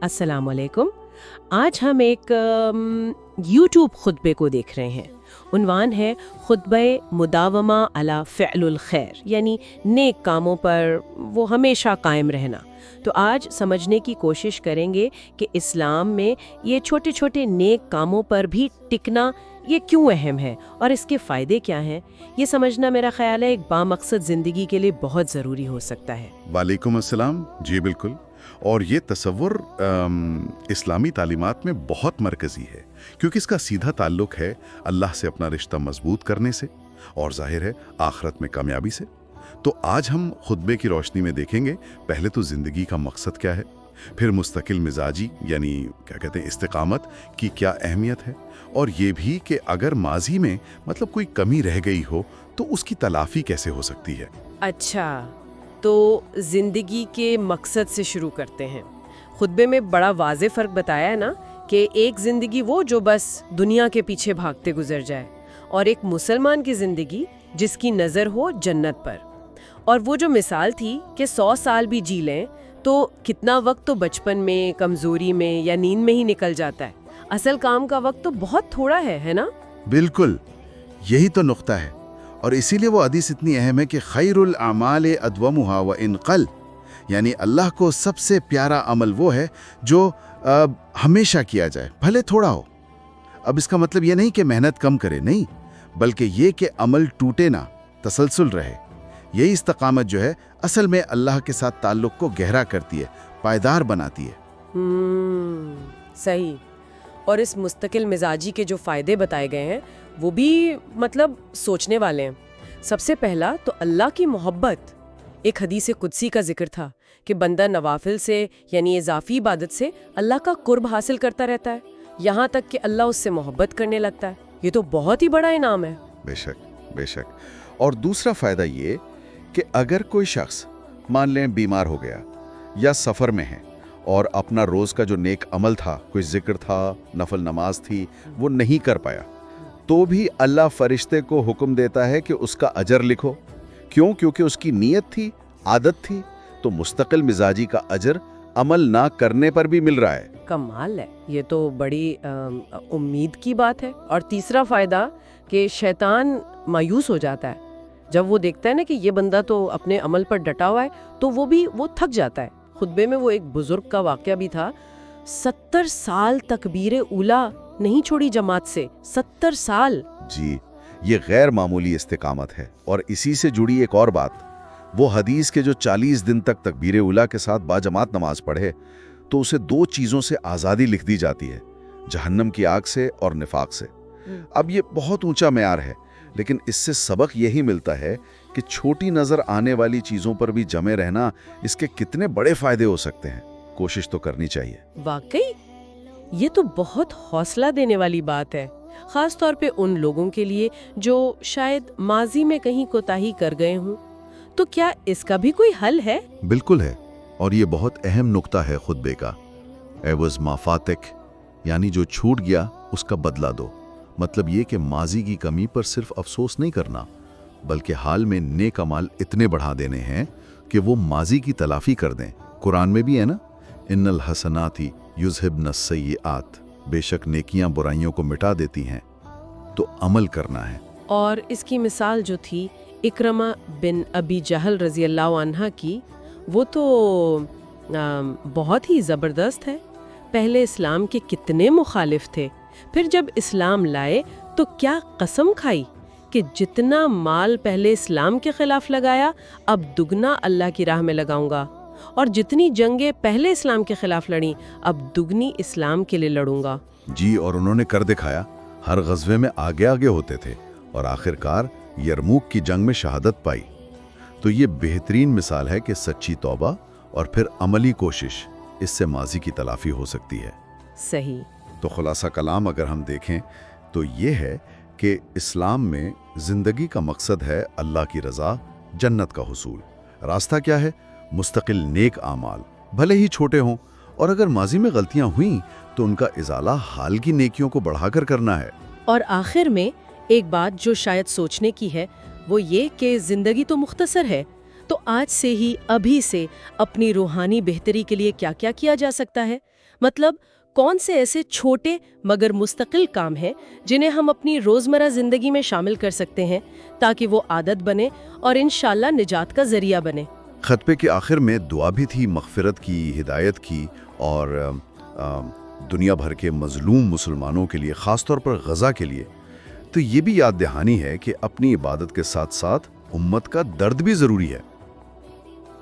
السلام علیکم۔ آج ہم ایک یوٹیوب خطبے کو دیکھ رہے ہیں۔ عنوان ہے خطبہ مداومہ علی فعل الخیر، یعنی نیک کاموں پر وہ ہمیشہ قائم رہنا۔ تو آج سمجھنے کی کوشش کریں گے کہ اسلام میں یہ چھوٹے چھوٹے نیک کاموں پر بھی ٹکنا یہ کیوں اہم ہے اور اس کے فائدے کیا ہیں۔ یہ سمجھنا میرا خیال ہے ایک بامقصد زندگی کے لیے بہت ضروری ہو سکتا ہے۔ وعلیکم السلام۔ جی بالکل، اور یہ تصور اسلامی تعلیمات میں بہت مرکزی ہے، کیونکہ اس کا سیدھا تعلق ہے اللہ سے اپنا رشتہ مضبوط کرنے سے، اور ظاہر ہے آخرت میں کامیابی سے۔ تو آج ہم خطبے کی روشنی میں دیکھیں گے پہلے تو زندگی کا مقصد کیا ہے، پھر مستقل مزاجی یعنی کیا کہتے ہیں استقامت کی کیا اہمیت ہے، اور یہ بھی کہ اگر ماضی میں کوئی کمی رہ گئی ہو تو اس کی تلافی کیسے ہو سکتی ہے۔ اچھا، تو زندگی کے مقصد سے شروع کرتے ہیں۔ خطبے میں بڑا واضح فرق بتایا ہے نا، کہ ایک زندگی وہ جو بس دنیا کے پیچھے بھاگتے گزر جائے، اور ایک مسلمان کی زندگی جس کی نظر ہو جنت پر۔ اور وہ جو مثال تھی کہ 100 سال بھی جی لیں تو کتنا وقت تو بچپن میں، کمزوری میں یا نیند میں ہی نکل جاتا ہے۔ اصل کام کا وقت تو بہت تھوڑا ہے نا؟ بالکل، یہی تو نقطہ ہے، اور اسی لیے وہ حدیث اتنی اہم ہے کہ خیر الاعمال ادومها وان قل، یعنی اللہ کو سب سے پیارا عمل وہ ہے جو ہمیشہ کیا جائے، بھلے تھوڑا ہو۔ اب اس کا مطلب یہ نہیں کہ محنت کم کرے، نہیں، بلکہ یہ کہ عمل ٹوٹے نہ، تسلسل رہے۔ یہی استقامت جو ہے اصل میں اللہ کے ساتھ تعلق کو گہرا کرتی ہے، پائیدار بناتی ہے۔ صحیح۔ اور اس مستقل مزاجی کے جو فائدے بتائے گئے ہیں وہ بھی سوچنے والے ہیں۔ سب سے پہلا تو اللہ کی محبت۔ ایک حدیث قدسی کا ذکر تھا کہ بندہ نوافل سے یعنی اضافی عبادت سے اللہ کا قرب حاصل کرتا رہتا ہے، یہاں تک کہ اللہ اس سے محبت کرنے لگتا ہے۔ یہ تو بہت ہی بڑا انعام ہے۔ بے شک، بے شک۔ اور دوسرا فائدہ یہ کہ اگر کوئی شخص مان لیں بیمار ہو گیا یا سفر میں ہے اور اپنا روز کا جو نیک عمل تھا، کوئی ذکر تھا، نفل نماز تھی، وہ نہیں کر پایا، تو بھی اللہ فرشتے کو حکم دیتا ہے کہ اس کا اجر لکھو۔ کیوں؟ کیونکہ اس کی نیت تھی، عادت تھی، تو مستقل مزاجی کا اجر عمل نہ کرنے پر بھی مل رہا ہے۔ کمال ہے، یہ تو بڑی امید کی بات ہے۔ اور تیسرا فائدہ کہ شیطان مایوس ہو جاتا ہے جب وہ دیکھتا ہے نا کہ یہ بندہ تو اپنے عمل پر ڈٹا ہوا ہے، تو وہ تھک جاتا ہے۔ خطبے میں وہ ایک بزرگ کا واقعہ بھی تھا، 70 سال تکبیر اولا نہیں چھوڑی جماعت سے، 70 سال۔ جی، یہ غیر معمولی استقامت ہے۔ اور اسی سے جڑی ایک اور بات، وہ حدیث کے جو 40 دن تک تکبیر اولا کے ساتھ باجماعت نماز پڑھے تو اسے 2 چیزوں سے آزادی لکھ دی جاتی ہے، جہنم کی آگ سے اور نفاق سے۔ اب یہ بہت اونچا معیار ہے، لیکن اس سے سبق یہی ملتا ہے کہ چھوٹی نظر آنے والی چیزوں پر بھی جمے رہنا، اس کے کتنے بڑے فائدے ہو سکتے ہیں۔ کوشش تو کرنی چاہیے۔ واقعی یہ تو بہت حوصلہ دینے والی بات ہے، خاص طور پہ ان لوگوں کے لیے جو شاید ماضی میں کہیں کوتاہی کر گئے ہوں۔ تو کیا اس کا بھی کوئی حل ہے؟ بالکل ہے، اور یہ بہت اہم نقطہ ہے خطبے کا۔ عوض ما فاتک، یعنی جو چھوٹ گیا اس کا بدلہ دو۔ مطلب یہ کہ ماضی کی کمی پر صرف افسوس نہیں کرنا، بلکہ حال میں نیک اعمال اتنے بڑھا دینے ہیں کہ وہ ماضی کی تلافی کر دیں۔ قرآن میں بھی ہے نا، ان الحسنات یذہبن السیئات، بے شک نیکیاں برائیوں کو مٹا دیتی ہیں، تو عمل کرنا ہے۔ اور اس کی مثال جو تھی اکرمہ بن ابی جہل رضی اللہ عنہ کی، وہ تو بہت ہی زبردست ہے۔ پہلے اسلام کے کتنے مخالف تھے، پھر جب اسلام لائے تو کیا قسم کھائی کہ جتنا مال پہلے اسلام کے خلاف لگایا اب دگنا اللہ کی راہ میں لگاؤں گا، اور جتنی جنگیں پہلے اسلام کے خلاف لڑیں اب دگنی اسلام کے لیے لڑوں گا۔ جی، اور انہوں نے کر دکھایا، ہر غزوے میں آگے آگے ہوتے تھے، اور آخرکار یرموک کی جنگ میں شہادت پائی۔ تو یہ بہترین مثال ہے کہ سچی توبہ اور پھر عملی کوشش، اس سے ماضی کی تلافی ہو سکتی ہے۔ صحیح۔ تو خلاصہ کلام اگر ہم دیکھیں تو یہ ہے کہ اسلام میں زندگی کا مقصد ہے اللہ کی رضا، جنت کا حصول۔ راستہ کیا ہے؟ مستقل نیک اعمال، بھلے ہی چھوٹے ہوں، اور اگر ماضی میں غلطیاں ہوئیں تو ان کا ازالہ حال کی نیکیوں کو بڑھا کر کرنا ہے۔ اور آخر میں ایک بات جو شاید سوچنے کی ہے، وہ یہ کہ زندگی تو مختصر ہے، تو آج سے ہی ابھی سے اپنی روحانی بہتری کے لیے کیا کیا کیا جا سکتا ہے؟ مطلب کون سے ایسے چھوٹے مگر مستقل کام ہیں جنہیں ہم اپنی روزمرہ زندگی میں شامل کر سکتے ہیں تاکہ وہ عادت بنے اور انشاءاللہ نجات کا ذریعہ بنے؟ خطبے کے آخر میں دعا بھی تھی، مغفرت کی، ہدایت کی، اور دنیا بھر کے مظلوم مسلمانوں کے لیے، خاص طور پر غزہ کے لیے۔ تو یہ بھی یاد دہانی ہے کہ اپنی عبادت کے ساتھ ساتھ امت کا درد بھی ضروری ہے۔